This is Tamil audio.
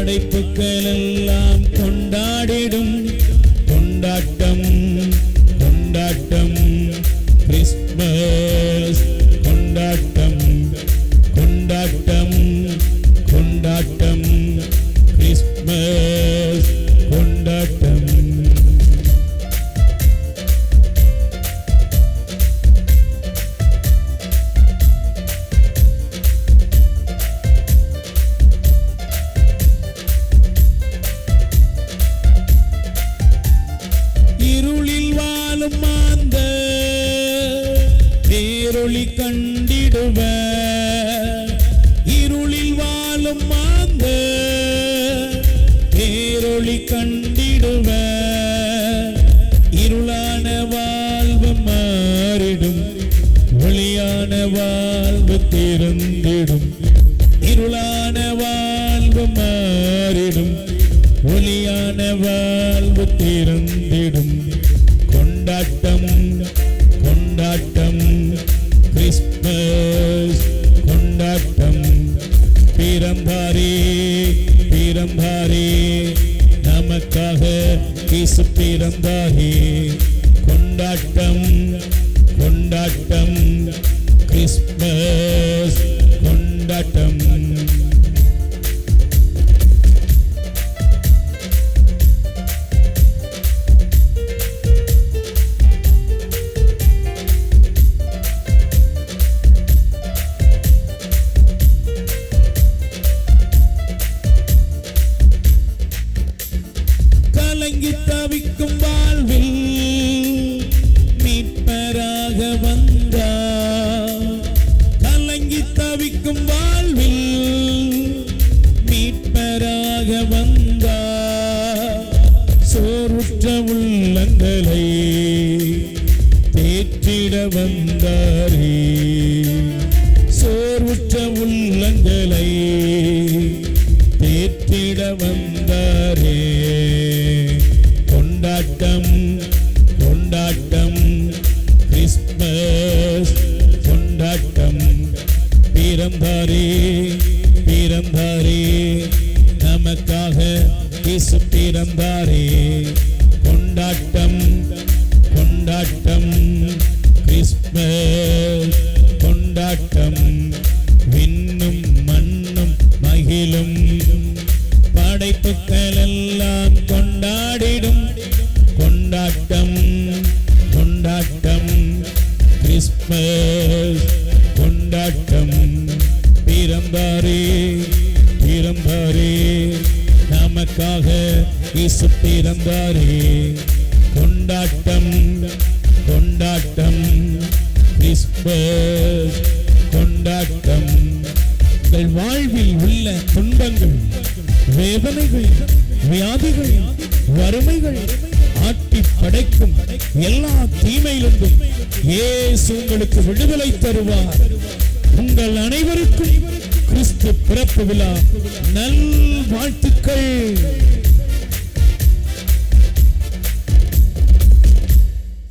படைப்புகள் எல்லாம் கொண்டாடிடும் கொண்டாட்டம் கொண்டாட்டம் கிறிஸ்மஸ் கொண்டாட்டம் கொண்டாட்டம் கொண்டாட்டம் கிறிஸ்மஸ் கொண்டாட்டம். இருளில் வாழும் மாந்த பேரொளி கண்டிடுவ, இருளில் வாழும் மாந்த பேரொளி கண்டிடுவ, இருளான வாழ்வு மாறிடும் ஒளியான வாழ்வு திறந்திடும், இருளான வாழ்வு மாறிடும் ஒளியான வாழ்வு திறந்திடும். கொண்டாட்டம் கொண்டாட்டம் கிறிஸ்மஸ் கொண்டாட்டம். பிறந்தாரே பிறந்தாரே நமக்காக இயேசு பிறந்தாரே. கொண்டாட்டம் கொண்டாட்டம் கிறிஸ்மஸ் கொண்டாட்டம். கலங்கி தவிக்கும் வாழ்வில் மீட்பராக வந்தார், கலங்கி தவிக்கும் வாழ்வில் மீட்பராக வந்தார். சோர்வுற்ற உள்ளங்களை தேற்றிட வந்தாரே, சோர்வுற்ற உள்ளங்களை தேற்றிட வந்தாரே. கொண்டாட்டம் கொண்டாட்டம் கிறிஸ்மஸ் கொண்டாட்டம். பிறந்தாரே பிறந்தாரே நமக்காக இயேசு பிறந்தாரே. கொண்டாட்டம் கொண்டாட்டம் கிறிஸ்மஸ் கொண்டாட்டம். விண்ணும் மண்ணும் மகிழும் படைப்புகள் எல்லாம் கொண்டாடிடும் கொண்டாட்டம் கொண்டாட்டம் கிறிஸ்மஸ் கொண்டாட்டம். பிறந்தாரே பிறந்தாரே நமக்காக இயேசு பிறந்தாரே. கொண்டாட்டம் கொண்டாட்டம் கிறிஸ்மஸ் கொண்டாட்டம். உங்கள் வாழ்வில் உள்ள துன்பங்கள், வேதனைகள், வியாதிகள், வறுமைகள், ஆட்டி படைக்கும் எல்லா தீமையிலிருந்தும் இயேசு உங்களுக்கு விடுதலை தருவார். உங்கள் அனைவருக்கும் கிறிஸ்து பிறப்பு விழா நல் வாழ்த்துக்கள்.